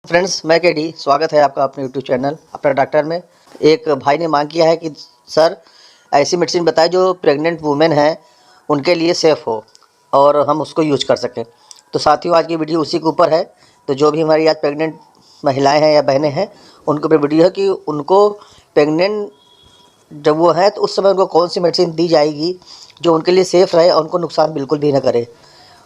Friends, मैं KD स्वागत है आपका अपने यूट्यूब चैनल अपना डॉक्टर में। एक भाई ने मांग किया है कि सर ऐसी मेडिसिन बताएं जो प्रेग्नेंट वुमेन हैं उनके लिए सेफ़ हो और हम उसको यूज कर सकें। तो साथियों, आज की वीडियो उसी के ऊपर है। तो जो भी हमारी आज प्रेग्नेंट महिलाएं हैं या बहनें हैं उनके ऊपर वीडियो है कि उनको प्रेग्नेंट जब वो है तो उस समय उनको कौन सी मेडिसिन दी जाएगी जो उनके लिए सेफ़ रहे और उनको नुकसान बिल्कुल भी ना करे।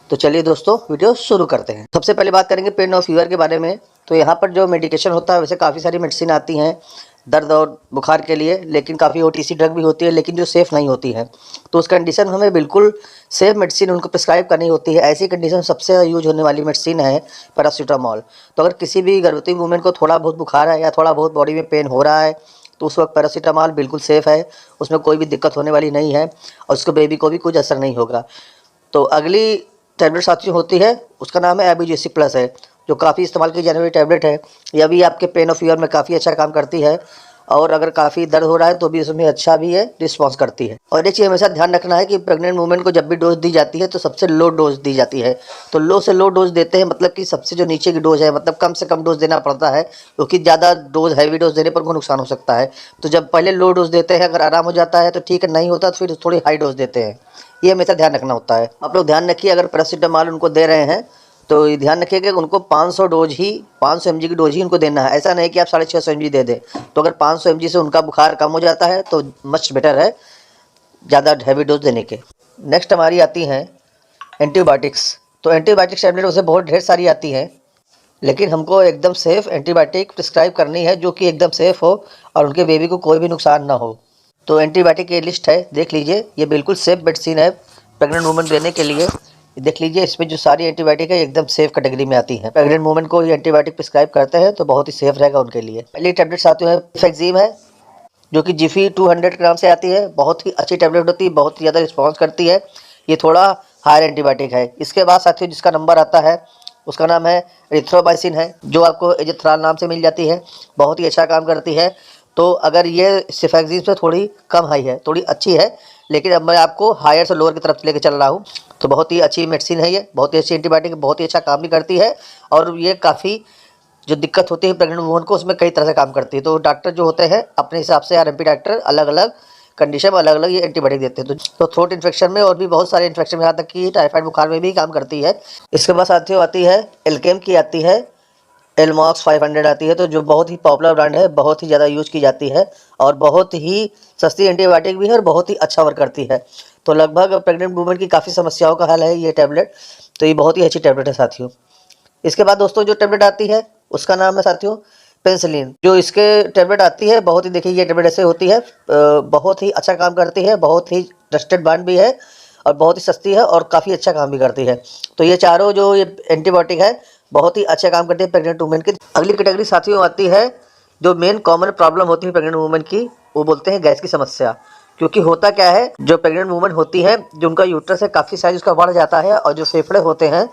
तो चलिए दोस्तों, वीडियो शुरू करते हैं। सबसे पहले बात करेंगे पेन और फीवर के बारे में। तो यहाँ पर जो मेडिकेशन होता है, वैसे काफ़ी सारी मेडिसिन आती हैं दर्द और बुखार के लिए, लेकिन काफ़ी ओटीसी ड्रग भी होती है लेकिन जो सेफ़ नहीं होती है। तो उस कंडीशन में हमें बिल्कुल सेफ़ मेडिसिन उनको प्रिस्क्राइब करनी होती है। ऐसी कंडीशन सबसे यूज होने वाली मेडिसिन है पैरासीटामॉल। तो अगर किसी भी गर्भवती वूमेन को थोड़ा बहुत बुखार है या थोड़ा बहुत बॉडी में पेन हो रहा है तो उस वक्त पैरासीटामॉल बिल्कुल सेफ़ है, उसमें कोई भी दिक्कत होने वाली नहीं है और उसको बेबी को भी कुछ असर नहीं होगा। तो अगली टैबलेट साथियों होती है, उसका नाम है एबीजेसी प्लस है, जो काफ़ी इस्तेमाल की जाने वाली टैबलेट है। यह भी आपके पेन और फीवर में काफ़ी अच्छा काम करती है और अगर काफ़ी दर्द हो रहा है तो भी उसमें अच्छा भी है, रिस्पॉन्स करती है। और एक चीज़ हमेशा ध्यान रखना है कि प्रेग्नेंट वुमेन को जब भी डोज दी जाती है तो सबसे लो डोज दी जाती है। तो लो से लो डोज देते हैं, मतलब कि सबसे जो नीचे की डोज है, मतलब कम से कम डोज देना पड़ता है, क्योंकि ज़्यादा डोज हैवी डोज देने पर उनको नुकसान हो सकता है। तो जब पहले लो डोज देते हैं, अगर आराम हो जाता है तो ठीक है, नहीं होता तो फिर थोड़ी हाई डोज देते हैं। ये हमेशा ध्यान रखना होता है। आप लोग ध्यान रखिए, अगर पैरासीटामॉल उनको दे रहे हैं तो ये ध्यान रखिए कि उनको 500 mg की डोज ही उनको देना है। ऐसा नहीं कि आप 650 mg दे दें। तो अगर 500 mg से उनका बुखार कम हो जाता है तो मच बेटर है ज़्यादा हैवी डोज देने के। नेक्स्ट हमारी आती हैं एंटीबायोटिक्स। तो एंटीबायोटिक्स टैबलेट वैसे बहुत ढेर सारी आती हैं, लेकिन हमको एकदम सेफ़ एंटीबायोटिक प्रिस्क्राइब करनी है जो कि एकदम सेफ़ हो और उनके बेबी को कोई भी नुकसान ना हो। तो एंटीबायोटिक की लिस्ट है, देख लीजिए। ये बिल्कुल सेफ़ मेडिसिन है प्रेग्नेंट वुमेन देने के लिए। देख लीजिए, इसमें जो सारी एंटीबायोटिक है एकदम सेफ़ कैटेगरी में आती हैं। प्रेग्नेंट वुमेन को ये एंटीबायोटिक प्रिस्क्राइब करते हैं तो बहुत ही सेफ़ रहेगा उनके लिए। पहली टैबलेट साथियों है फ्लेक्सिम है, जो कि जिफी 200 ग्राम से आती है। बहुत ही अच्छी टैबलेट होती है, बहुत ही ज़्यादा रिस्पॉन्स करती है। ये थोड़ा हायर एंटीबायोटिक है। इसके बाद साथियों जिसका नंबर आता है उसका नाम है एरिथ्रोमाइसिन है, जो आपको एजिथ्राल नाम से मिल जाती है। बहुत ही अच्छा काम करती है। तो अगर ये सिफेक्सिम से थोड़ी कम हाई है, थोड़ी अच्छी है, लेकिन अब मैं आपको हायर से लोअर की तरफ लेके चल रहा हूँ। तो बहुत ही अच्छी मेडिसिन है, ये बहुत ही अच्छी एंटीबायोटिक, बहुत ही अच्छा काम भी करती है। और ये काफ़ी जो दिक्कत होती है प्रेग्नेंट वुमन को, उसमें कई तरह से काम करती है। तो डॉक्टर जो होते हैं अपने हिसाब से, आरएमपी डॉक्टर अलग अलग कंडीशन में अलग अलग ये एंटीबायोटिक देते हैं। तो थ्रोट इन्फेक्शन में और भी बहुत सारे इन्फेक्शन में, यहाँ तक कि टाइफाइड बुखार में भी काम करती है। इसके बाद साथियों आती है एल्केम की आती है, एलमॉक्स 500 आती है, तो जो बहुत ही पॉपुलर ब्रांड है, बहुत ही ज़्यादा यूज की जाती है और बहुत ही सस्ती एंटीबायोटिक भी है और बहुत ही अच्छा वर्क करती है। तो लगभग प्रेग्नेंट वुमेन की काफ़ी समस्याओं का हल है ये टैबलेट। तो ये बहुत ही अच्छी टैबलेट है साथियों। इसके बाद दोस्तों जो टैबलेट आती है उसका नाम है साथियों पेंसिलिन। जो इसके टैबलेट आती है, बहुत ही, देखिए ये टैबलेट ऐसे होती है, बहुत ही अच्छा काम करती है, बहुत ही ट्रस्टेड ब्रांड भी है और बहुत ही सस्ती है और काफ़ी अच्छा काम भी करती है। तो ये चारों जो ये एंटीबायोटिक है बहुत ही अच्छा काम करती है प्रेग्नेंट वुमेन की। अगली कैटेगरी साथियों आती है जो मेन कॉमन प्रॉब्लम होती है प्रेग्नेंट वुमेन की, वो बोलते हैं गैस की समस्या। क्योंकि होता क्या है, जो प्रेग्नेंट वुमेन होती है, जो उनका यूट्रस है काफ़ी साइज उसका बढ़ जाता है और जो फेफड़े होते हैं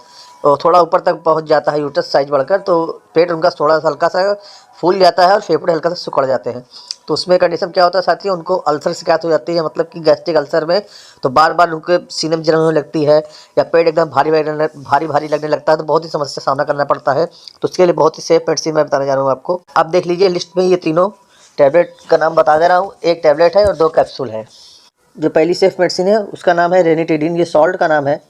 थोड़ा ऊपर तक पहुंच जाता है यूट्रस साइज बढ़कर, तो पेट उनका थोड़ा सा हल्का सा फूल जाता है और फेफड़े हल्का सा सिकुड़ जाते हैं। तो उसमें कंडीशन क्या होता है साथियों, उनको अल्सर शिकायत हो जाती है, मतलब कि गैस्ट्रिक अल्सर में। तो बार बार उनके सीने में जलन होने लगती है या पेट एकदम भारी भारी लगने लगता है। तो बहुत ही समस्या सामना करना पड़ता है। तो उसके लिए बहुत ही सेफ मेडिसिन मैं बताने जा रहा हूँ आपको। आप देख लीजिए लिस्ट में, ये तीनों टैबलेट का नाम बता दे रहा हूँ। एक टैबलेट है और 2 कैप्सूल है। जो पहली सेफ मेडिसिन है उसका नाम है रेनिटिडिन, ये सॉल्ट का नाम है।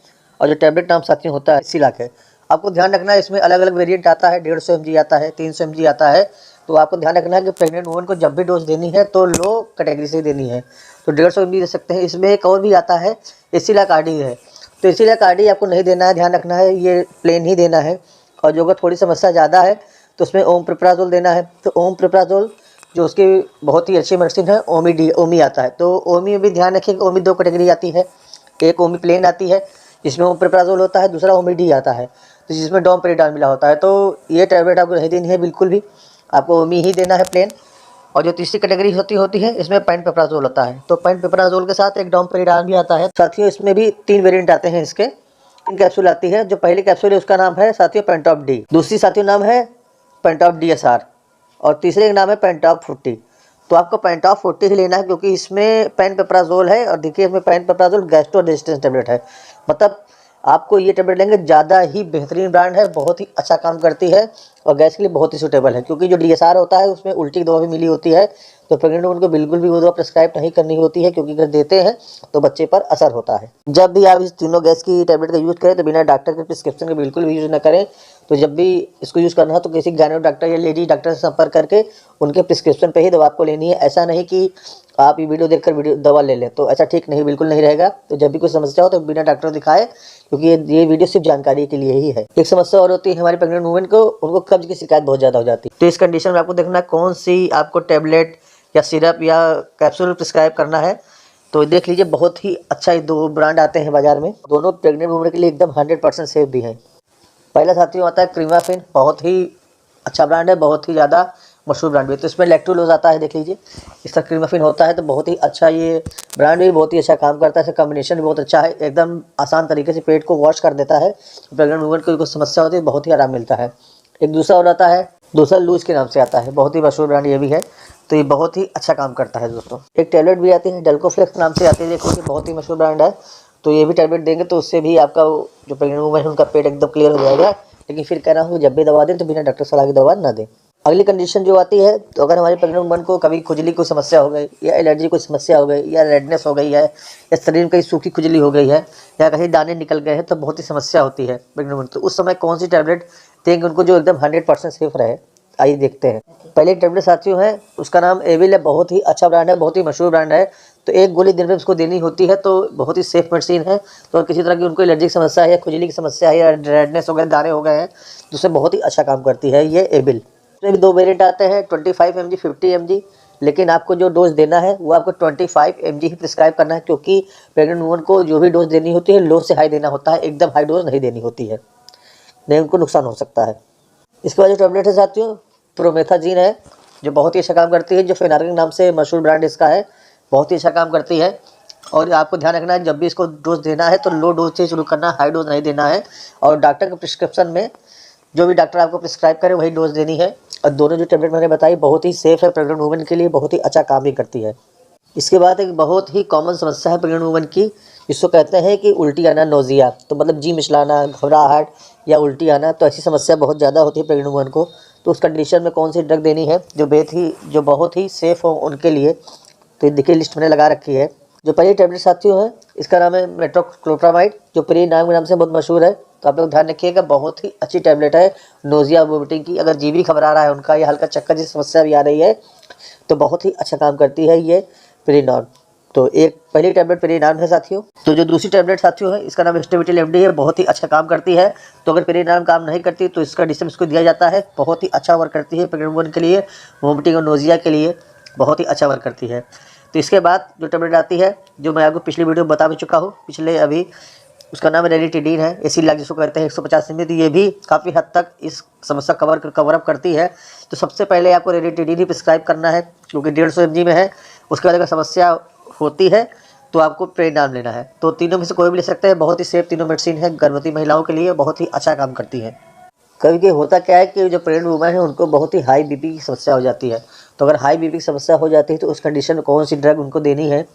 और जो टैबलेट नाम साथियों होता है सिलाक है। आपको ध्यान रखना है, इसमें अलग अलग वेरिएंट आता है, 150 mg आता है, 300 mg आता है। तो आपको ध्यान रखना है कि प्रेग्नेंट वुमन को जब भी डोज देनी है तो लो कैटेगरी से देनी है। तो 150 mg दे सकते हैं। इसमें एक और भी आता है, एसिलॉक आरडी है। तो एसिलॉक आरडी आपको नहीं देना है, ध्यान रखना है, ये प्लेन ही देना है। और जो अगर थोड़ी समस्या ज़्यादा है तो उसमें ओमेप्राजोल देना है। तो ओमेप्राजोल जो उसकी बहुत ही अच्छी मेडिसिन है, ओमी आता है। तो ओमी में भी ध्यान रखिए कि ओमी 2 कैटेगरी आती है। एक ओमी प्लेन आती है जिसमें ओमेप्राजोल होता है, दूसरा ओमी आता है तो जिसमें डोमपेरिडाल मिला होता है। तो ये टैबलेट आपको नहीं देनी है बिल्कुल भी, आपको ओमी ही देना है प्लेन। और जो तीसरी कैटेगरी होती है, इसमें पेंटोप्राजोल होता है। तो पेंटोप्राजोल के साथ एक डोमपेरिडाल भी आता है। साथियों इसमें भी 3 वेरिएंट आते हैं इसके। 3 कैप्सूल आती है। जो पहली कैप्सूल है उसका नाम है साथियों पेंटॉप डी, दूसरी साथियों नाम है पेंटॉप DSR और तीसरे का नाम है पेंटॉप 40। तो आपको पेंटॉप 40 ही लेना है, क्योंकि इसमें पेनपेप्राजोल है। और देखिए इसमें पेनपेप्राजोल गैस्ट्रो रेजिस्टेंस टैबलेट है, मतलब आपको ये टैबलेट लेंगे ज़्यादा ही बेहतरीन ब्रांड है, बहुत ही अच्छा काम करती है और गैस के लिए बहुत ही सूटेबल है, क्योंकि जो DSR होता है उसमें उल्टी की दवा भी मिली होती है। तो प्रेग्नेंट वुमन को बिल्कुल भी वो दवा प्रेस्क्राइब नहीं करनी होती है, क्योंकि अगर देते हैं तो बच्चे पर असर होता है। जब भी आप इस तीनों गैस की टैबलेट का यूज़ करें तो बिना डॉक्टर के प्रिस्क्रिप्शन के बिल्कुल भी यूज़ न करें। तो जब भी इसको यूज़ करना हो तो किसी गायनेको डॉक्टर या लेडी डॉक्टर से संपर्क करके उनके प्रिस्क्रिप्शन पे ही दवा आपको लेनी है। ऐसा नहीं कि आप ये वीडियो देखकर दवा ले लें, तो ऐसा ठीक नहीं, बिल्कुल नहीं रहेगा। तो जब भी कोई समस्या हो तो बिना डॉक्टर दिखाए, क्योंकि ये वीडियो सिर्फ जानकारी के लिए ही है। एक समस्या और होती है हमारी प्रेग्नेंट वुमेन को, उनको कब्ज की शिकायत बहुत ज़्यादा हो जाती है। तो इस कंडीशन में आपको देखना कौन सी आपको टैबलेट या सिरप या कैप्सूल प्रिस्क्राइब करना है। तो देख लीजिए, बहुत ही अच्छा ये 2 ब्रांड आते हैं बाजार में, दोनों प्रेग्नेंट वुमेन के लिए एकदम 100% सेफ भी हैं। पहला साथियों आता है क्रीमाफिन, बहुत ही अच्छा ब्रांड है, बहुत ही ज़्यादा मशहूर ब्रांड भी है। तो इसमें लैक्टोलोज आता है, देख लीजिए इसका क्रीमाफिन होता है। तो बहुत ही अच्छा ये ब्रांड भी बहुत ही अच्छा काम करता है, इसका कॉम्बिनेशन भी बहुत अच्छा है, एकदम आसान तरीके से पेट को वॉश कर देता है। प्रेग्नेंट वुमेन को कोई समस्या होती है बहुत ही आराम मिलता है। एक दूसरा और आता है, दूसरा लूज के नाम से आता है, बहुत ही मशहूर ब्रांड ये भी है। तो ये बहुत ही अच्छा काम करता है दोस्तों। एक टैबलेट भी आती है डेल्कोफ्लेक्स नाम से आती है, देखो ये बहुत ही मशहूर ब्रांड है। तो ये भी टैबलेट देंगे तो उससे भी आपका जो प्रेग्नेंट वुमेन है उनका पेट एकदम क्लियर हो जाएगा। लेकिन फिर कहना हो जब भी दवा दें तो बिना डॉक्टर सलाह की दवा ना दें। अगली कंडीशन जो आती है, तो अगर हमारे प्रेग्नेंट वुमन को कभी खुजली की समस्या हो गई, या एलर्जी की समस्या हो गई, या रेडनेस हो गई है, या शरीर में कहीं सूखी खुजली हो गई है, या कहीं दाने निकल गए हैं, तो बहुत ही समस्या होती है प्रेग्नेंट वुमन। तो उस समय कौन सी टैबलेट देंगे उनको जो एकदम 100% सेफ रहे, आइए देखते हैं। पहले टैबलेट साथियों है, उसका नाम एविल है, बहुत ही अच्छा ब्रांड है, बहुत ही मशहूर ब्रांड है। तो एक गोली दिन में उसको देनी होती है, तो बहुत ही सेफ मेडिसिन है। तो किसी तरह की उनको एलर्जी की समस्या है, या खुजली की समस्या है, या रेडनेस हो गए, दाने हो गए हैं, तो उससे बहुत ही अच्छा काम करती है ये एविल। इसमें भी 2 वेरिएंट आते हैं, 25 mg 50 mg। लेकिन आपको जो डोज देना है वो आपको 25 mg ही प्रिस्क्राइब करना है, क्योंकि प्रेग्नेंट वुमन को जो भी डोज देनी होती है लो से हाई देना होता है, एकदम हाई डोज नहीं देनी होती है, नहीं उनको नुकसान हो सकता है। इसके बाद जो टैबलेट है साथियों, प्रोमेथाजीन है, जो बहुत ही अच्छा काम करती है, जो फेनार्गिन नाम से मशहूर ब्रांड इसका है, बहुत ही अच्छा काम करती है। और आपको ध्यान रखना है जब भी इसको डोज देना है तो लो डोज से शुरू करना, हाई डोज नहीं देना है। और डॉक्टर के प्रिस्क्रिप्शन में जो भी डॉक्टर आपको प्रिस्क्राइब करे वही डोज देनी है। और दोनों जो टैबलेट मैंने बताई बहुत ही सेफ है, प्रेग्नेंट वुमेन के लिए बहुत ही अच्छा काम भी करती है। इसके बाद एक बहुत ही कॉमन समस्या है प्रेग्नेंट वुमेन की, जिसको कहते हैं कि उल्टी आना, नोजिया, तो मतलब जी मिचलाना, घबराहट या उल्टी आना। तो ऐसी समस्या बहुत ज़्यादा होती है प्रेग्नेंट वुमेन को। तो उस कंडीशन में कौन सी ड्रग देनी है जो बहुत ही सेफ़ हो उनके लिए, तो देखिए लिस्ट मैंने लगा रखी है। जो पहली टैबलेट साथियों है, इसका नाम है मेट्रोक्लोप्रामाइड, जो प्री नाम के नाम से बहुत मशहूर है। तो आप लोग ध्यान रखिएगा, बहुत ही अच्छी टैबलेट है नोजिया वोमिटिंग की। अगर जी भी घबरा रहा है उनका, या हल्का चक्कर जैसी समस्या भी आ रही है, तो बहुत ही अच्छा काम करती है ये प्रीनॉन। तो एक पहली टैबलेट प्रीनॉन है साथियों। तो जो दूसरी टैबलेट साथियों है, इसका नाम एस्टाविटिल MD है, बहुत ही अच्छा काम करती है। तो अगर प्रीनॉन काम नहीं करती तो इसका डिस्टेंस इसको दिया जाता है, बहुत ही अच्छा वर्क करती है प्रेग्नेंट वुमन के लिए, वोमिटिंग और नोजिया के लिए बहुत ही अच्छा वर्क करती है। तो इसके बाद जो टैबलेट आती है, जो मैं आपको पिछली वीडियो में बता भी चुका हूँ अभी, उसका नाम रेनिटिडीन है, एसिलाक जिसको कहते हैं, 150 mg। तो ये भी काफ़ी हद तक इस समस्या कवर अप करती है। तो सबसे पहले आपको रेनिटिडीन ही प्रिस्क्राइब करना है, क्योंकि 150 mg में है। उसके बाद अगर समस्या होती है तो आपको प्रेनाम लेना है। तो तीनों में से कोई भी ले सकते हैं, बहुत ही सेफ तीनों मेडिसिन है, गर्भवती महिलाओं के लिए बहुत ही अच्छा काम करती है। कभी कभी होता क्या है कि जो प्रेग्नेंट वुमेन है उनको बहुत ही हाई BP की समस्या हो जाती है। तो अगर हाई BP की समस्या हो जाती है तो उस कंडीशन में कौन सी ड्रग उनको देनी है,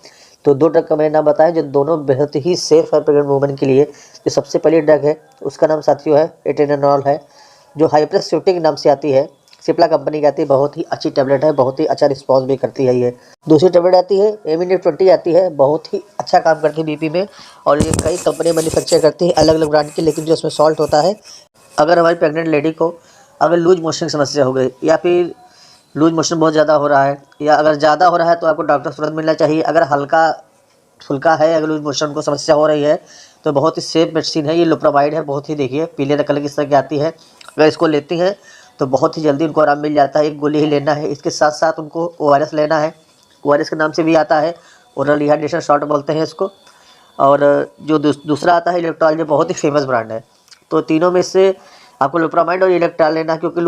तो 2 ड्रग का मैंने नाम बताया जो दोनों बेहद ही सेफ है प्रेग्नेंट वुमेन के लिए। जो सबसे पहली ड्रग है उसका नाम साथियों है एटेनॉल है, जो हाइप्रेस के नाम से आती है, सिप्ला कंपनी की आती है, बहुत ही अच्छी टैबलेट है, बहुत ही अच्छा रिस्पॉन्स भी करती है ये। दूसरी टैबलेट आती है एमिनेट 20 आती है, बहुत ही अच्छा काम करती है BP में। और ये कई कंपनियाँ मैन्युफैक्चर करती है अलग अलग ब्रांड की, लेकिन जो उसमें सॉल्ट होता है, अगर हमारी प्रेग्नेंट लेडी को अगर लूज मोशन की समस्या हो गई, या फिर लूज मोशन बहुत ज़्यादा हो रहा है, या अगर ज़्यादा हो रहा है तो आपको डॉक्टर से तुरंत मिलना चाहिए। अगर हल्का फुल्का है, अगर लूज मोशन को समस्या हो रही है, तो बहुत ही सेफ मेडिसिन है ये, लोप्रामाइड है। बहुत ही देखिए पीले कलर की इस तरह की आती है, अगर इसको लेती हैं तो बहुत ही जल्दी उनको आराम मिल जाता है। एक गोली ही लेना है, इसके साथ साथ उनको ORS लेना है, ORS के नाम से भी आता है, ओरल रिहाइड्रेशन शॉट बोलते हैं इसको। और जो दूसरा आता है इलेक्ट्रॉल, जो बहुत ही फेमस ब्रांड है। तो तीनों में से आपको लोप्रामाइड और इलेक्ट्रॉल लेना है, क्योंकि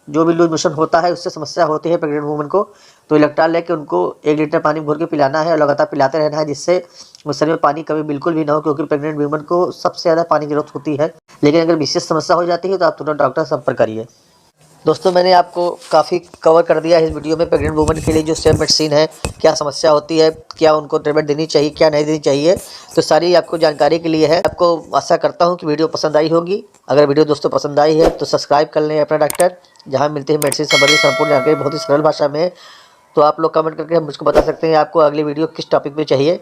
जो भी लूज मोशन होता है उससे समस्या होती है प्रेग्नेंट वुमन को। तो इलेक्ट्रॉल लेके उनको 1 लीटर पानी भर के पिलाना है और लगातार पिलाते रहना है, जिससे शरीर में पानी कभी बिल्कुल भी ना हो, क्योंकि प्रेग्नेंट वुमन को सबसे ज़्यादा पानी की जरूरत होती है। लेकिन अगर विशेष समस्या हो जाती है तो आप तुरंत डॉक्टर से संपर्क करिए। दोस्तों मैंने आपको काफ़ी कवर कर दिया है इस वीडियो में, प्रेग्नेंट वुमन के लिए जो सेफ मेडिसिन है, क्या समस्या होती है, क्या उनको टैबलेट देनी चाहिए, क्या नहीं देनी चाहिए, तो सारी आपको जानकारी के लिए है। आपको आशा करता हूं कि वीडियो पसंद आई होगी। अगर वीडियो दोस्तों पसंद आई है तो सब्सक्राइब कर लें अपना डॉक्टर, जहाँ मिलती है मेडिसिन संबंधी संपूर्ण जानकारी बहुत ही सरल भाषा में। तो आप लोग कमेंट करके मुझको बता सकते हैं आपको अगली वीडियो किस टॉपिक पे चाहिए।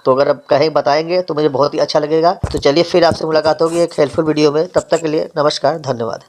तो अगर आप कहीं बताएंगे तो मुझे बहुत ही अच्छा लगेगा। तो चलिए फिर आपसे मुलाकात होगी एक हेल्पफुल वीडियो में। तब तक के लिए नमस्कार, धन्यवाद।